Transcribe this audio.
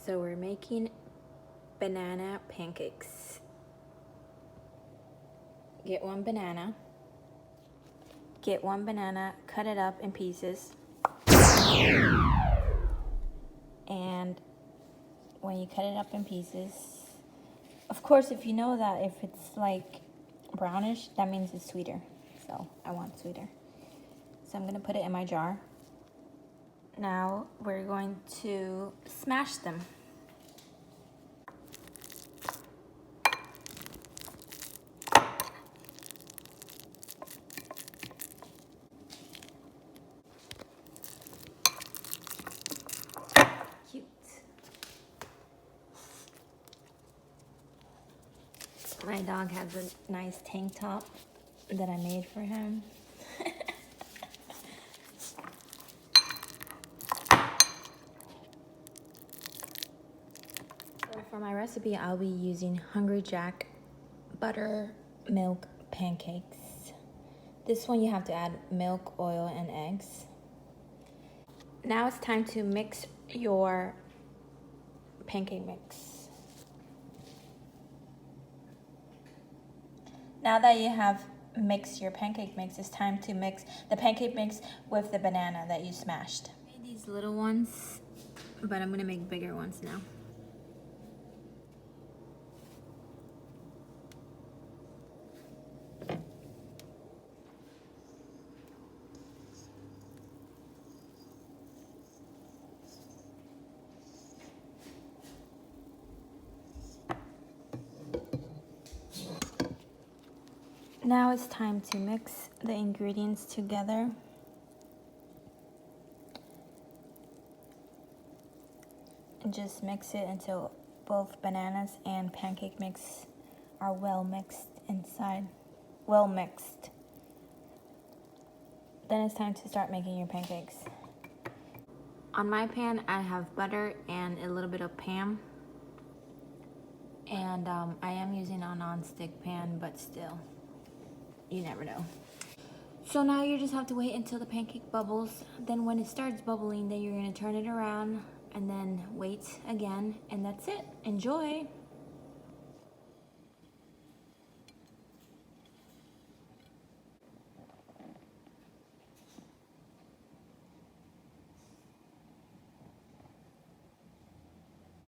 So we're making banana pancakes. Get one banana, cut it up in pieces. And when you cut it up in pieces, of course, if you know that if it's like brownish, that means it's sweeter. So I want sweeter. So I'm gonna put it in my jar. Now we're going to smash them. Cute. My dog has a nice tank top that I made for him. So for my recipe, I'll be using Hungry Jack buttermilk pancakes. This one you have to add milk, oil, and eggs. Now it's time to mix your pancake mix. Now that you have mixed your pancake mix, it's time to mix the pancake mix with the banana that you smashed. I made these little ones, but I'm gonna make bigger ones now. Now it's time to mix the ingredients together. And just mix it until both bananas and pancake mix are well mixed inside. Well mixed. Then it's time to start making your pancakes. On my pan, I have butter and a little bit of Pam. And I am using a non-stick pan, but still. You never know. So now you just have to wait until the pancake bubbles. Then when it starts bubbling, then you're gonna turn it around and then wait again, and that's it. Enjoy.